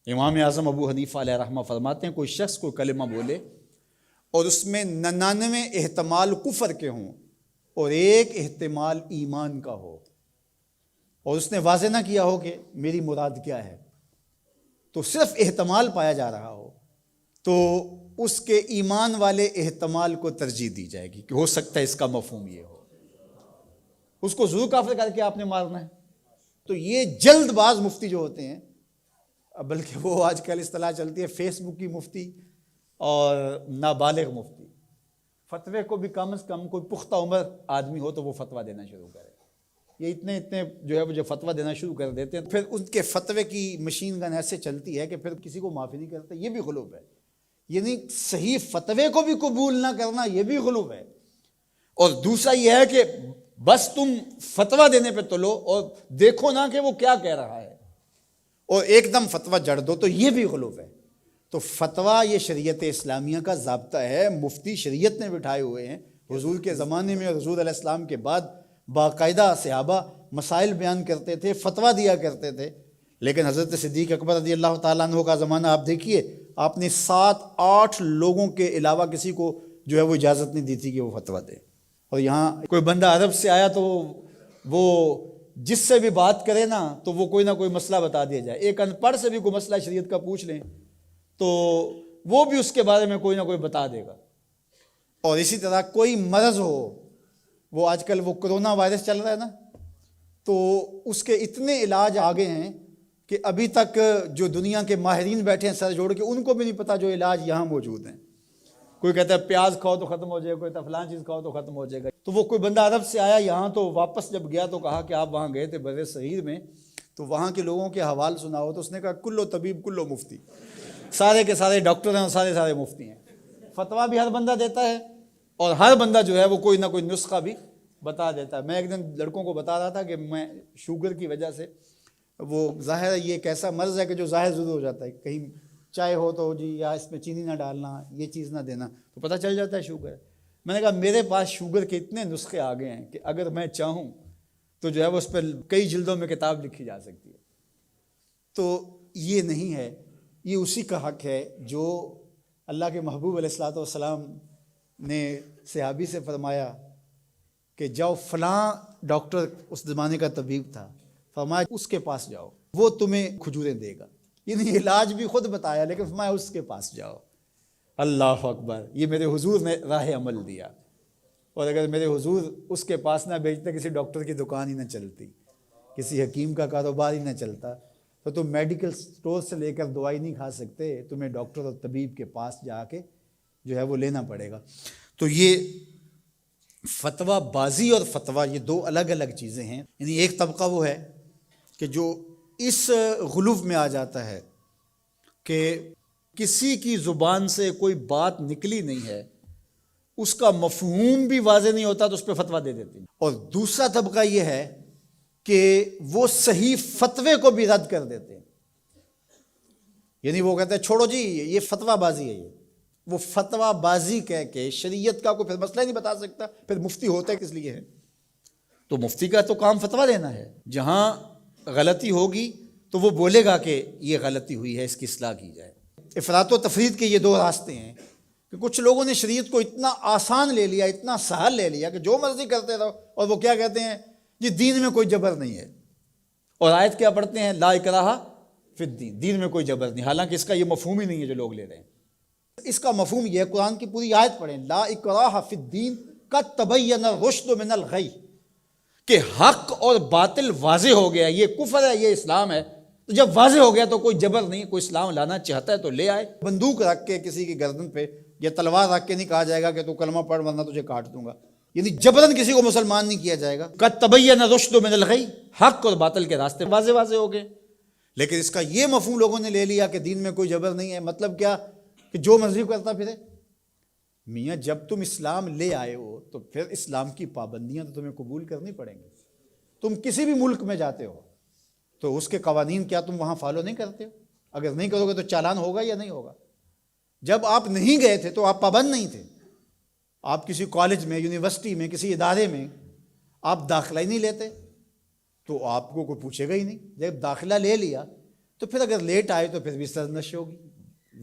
امام اعظم ابو حنیفہ علیہ رحمہ فرماتے ہیں کوئی شخص کوئی کلمہ بولے اور اس میں 99 احتمال کفر کے ہوں اور ایک احتمال ایمان کا ہو، اور اس نے واضح نہ کیا ہو کہ میری مراد کیا ہے، تو صرف احتمال پایا جا رہا ہو، تو اس کے ایمان والے احتمال کو ترجیح دی جائے گی کہ ہو سکتا ہے اس کا مفہوم یہ ہو، اس کو ضرور کافر کر کے آپ نے مارنا ہے۔ تو یہ جلد باز مفتی جو ہوتے ہیں، بلکہ وہ آج کل اصطلاح چلتی ہے فیس بک کی مفتی اور نابالغ مفتی، فتوے کو بھی کم از کم کوئی پختہ عمر آدمی ہو تو وہ فتویٰ دینا شروع کرے۔ یہ اتنے جو ہے وہ جو فتویٰ دینا شروع کر دیتے ہیں، پھر ان کے فتوے کی مشین گن ایسے چلتی ہے کہ پھر کسی کو معافی نہیں کرتے۔ یہ بھی غلو ہے، یعنی صحیح فتوے کو بھی قبول نہ کرنا یہ بھی غلو ہے۔ اور دوسرا یہ ہے کہ بس تم فتویٰ دینے پہ تلو اور دیکھو نہ کہ وہ کیا کہہ رہا ہے اور ایک دم فتویٰ جڑ دو، تو یہ بھی غلو ہے۔ تو فتویٰ یہ شریعت اسلامیہ کا ضابطہ ہے، مفتی شریعت نے بٹھائے ہوئے ہیں۔ حضور کے زمانے میں اور حضور علیہ السلام کے بعد باقاعدہ صحابہ مسائل بیان کرتے تھے، فتویٰ دیا کرتے تھے، لیکن حضرت صدیق اکبر رضی اللہ تعالیٰ عنہ کا زمانہ آپ دیکھیے، آپ نے 7-8 لوگوں کے علاوہ کسی کو جو ہے وہ اجازت نہیں دی تھی کہ وہ فتویٰ دے۔ اور یہاں کوئی بندہ عرب سے آیا تو وہ جس سے بھی بات کرے نا تو وہ کوئی نہ کوئی مسئلہ بتا دیا جائے۔ ایک ان پڑھ سے بھی کوئی مسئلہ شریعت کا پوچھ لیں تو وہ بھی اس کے بارے میں کوئی نہ کوئی بتا دے گا۔ اور اسی طرح کوئی مرض ہو، وہ آج کل وہ کرونا وائرس چل رہا ہے نا، تو اس کے اتنے علاج آگے ہیں کہ ابھی تک جو دنیا کے ماہرین بیٹھے ہیں سر جوڑ کے، ان کو بھی نہیں پتا جو علاج یہاں موجود ہیں۔ کوئی کہتا ہے پیاز کھاؤ تو ختم ہو جائے گا، کوئی کہتا ہے فلاں چیز کھاؤ تو ختم ہو جائے گا۔ تو وہ کوئی بندہ عرب سے آیا یہاں، تو واپس جب گیا تو کہا کہ آپ وہاں گئے تھے بر صغیر میں، تو وہاں کے لوگوں کے حوال سناؤ، تو اس نے کہا کلو طبیب کلو مفتی، سارے کے سارے ڈاکٹر ہیں اور سارے مفتی ہیں۔ فتویٰ بھی ہر بندہ دیتا ہے اور ہر بندہ جو ہے وہ کوئی نہ کوئی نسخہ بھی بتا دیتا ہے۔ میں ایک دن لڑکوں کو بتا رہا تھا کہ میں شوگر کی وجہ سے، وہ ظاہر ہے یہ ایک ایسا مرض ہے کہ جو ظاہر ضرور ہو جاتا ہے، کہیں چائے ہو تو جی یا اس میں چینی نہ ڈالنا، یہ چیز نہ دینا، تو پتہ چل جاتا ہے شوگر ہے۔ میں نے کہا میرے پاس شوگر کے اتنے نسخے آ گئے ہیں کہ اگر میں چاہوں تو جو ہے وہ اس پر کئی جلدوں میں کتاب لکھی جا سکتی ہے۔ تو یہ نہیں ہے، یہ اسی کا حق ہے جو اللہ کے محبوب علیہ الصلوۃ والسلام نے صحابی سے فرمایا کہ جاؤ فلاں ڈاکٹر، اس زمانے کا طبیب تھا، فرمایا اس کے پاس جاؤ، وہ تمہیں کھجوریں دے گا۔ یعنی علاج بھی خود بتایا لیکن فرمایا اس کے پاس جاؤ۔ اللہ اکبر، یہ میرے حضور نے راہ عمل دیا، اور اگر میرے حضور اس کے پاس نہ بھیجتے، کسی ڈاکٹر کی دکان ہی نہ چلتی، کسی حکیم کا کاروبار ہی نہ چلتا، تو تم میڈیکل سٹور سے لے کر دوائی نہیں کھا سکتے، تمہیں ڈاکٹر اور طبیب کے پاس جا کے جو ہے وہ لینا پڑے گا۔ تو یہ فتویٰ بازی اور فتویٰ یہ دو الگ الگ چیزیں ہیں۔ یعنی ایک طبقہ وہ ہے کہ جو اس غلو میں آ جاتا ہے کہ کسی کی زبان سے کوئی بات نکلی نہیں ہے، اس کا مفہوم بھی واضح نہیں ہوتا تو اس پہ فتویٰ دے دیتے ہیں۔ اور دوسرا طبقہ یہ ہے کہ وہ صحیح فتوے کو بھی رد کر دیتے ہیں، یعنی وہ کہتے ہیں چھوڑو جی یہ فتویٰ بازی ہے، یہ وہ فتویٰ بازی کہہ کے شریعت کا کوئی پھر مسئلہ ہی نہیں بتا سکتا، پھر مفتی ہوتا ہے کس لیے ہے؟ تو مفتی کا تو کام فتویٰ دینا ہے، جہاں غلطی ہوگی تو وہ بولے گا کہ یہ غلطی ہوئی ہے، اس کی اصلاح کی جائے۔ افراط و تفرید کے یہ دو راستے ہیں کہ کچھ لوگوں نے شریعت کو اتنا آسان لے لیا، اتنا سہل لے لیا کہ جو مرضی کرتے رہو، اور وہ کیا کہتے ہیں جی دین میں کوئی جبر نہیں ہے، اور آیت کیا پڑھتے ہیں لا اکراہ فی الدین، دین میں کوئی جبر نہیں، حالانکہ اس کا یہ مفہوم ہی نہیں ہے جو لوگ لے رہے ہیں۔ اس کا مفہوم یہ ہے، قرآن کی پوری آیت پڑھیں، لا اکراہ فی الدین قد تبین الرشد من الغی، کہ حق اور باطل واضح ہو گیا، یہ کفر ہے یہ اسلام ہے، تو جب واضح ہو گیا تو کوئی جبر نہیں، کوئی اسلام لانا چاہتا ہے تو لے آئے۔ بندوق رکھ کے کسی کی گردن پہ یا تلوار رکھ کے نہیں کہا جائے گا کہ تو کلمہ پڑھ ورنہ تجھے کاٹ دوں گا، یعنی جبرن کسی کو مسلمان نہیں کیا جائے گا۔ قد تبین الرشد من الغی، حق اور باطل کے راستے واضح ہو گئے۔ لیکن اس کا یہ مفہوم لوگوں نے لے لیا کہ دین میں کوئی جبر نہیں ہے، مطلب کیا کہ جو مرضی کرتا پھرے۔ میاں جب تم اسلام لے آئے ہو تو پھر اسلام کی پابندیاں تو تمہیں قبول کرنی پڑیں گی۔ تم کسی بھی ملک میں جاتے ہو تو اس کے قوانین کیا تم وہاں فالو نہیں کرتے ہو؟ اگر نہیں کرو گے تو چالان ہوگا یا نہیں ہوگا؟ جب آپ نہیں گئے تھے تو آپ پابند نہیں تھے، آپ کسی کالج میں، یونیورسٹی میں، کسی ادارے میں آپ داخلہ ہی نہیں لیتے تو آپ کو کوئی پوچھے گا ہی نہیں۔ جب داخلہ لے لیا تو پھر اگر لیٹ آئے تو پھر بھی سرنش ہوگی،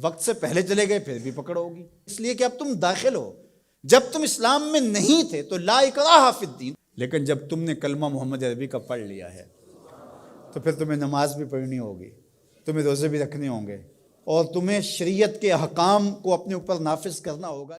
وقت سے پہلے چلے گئے پھر بھی پکڑ ہوگی، اس لیے کہ اب تم داخل ہو۔ جب تم اسلام میں نہیں تھے تو لا اکراہ فی الدین، لیکن جب تم نے کلمہ محمد عربی کا پڑھ لیا ہے تو پھر تمہیں نماز بھی پڑھنی ہوگی، تمہیں روزے بھی رکھنے ہوں گے، اور تمہیں شریعت کے احکام کو اپنے اوپر نافذ کرنا ہوگا۔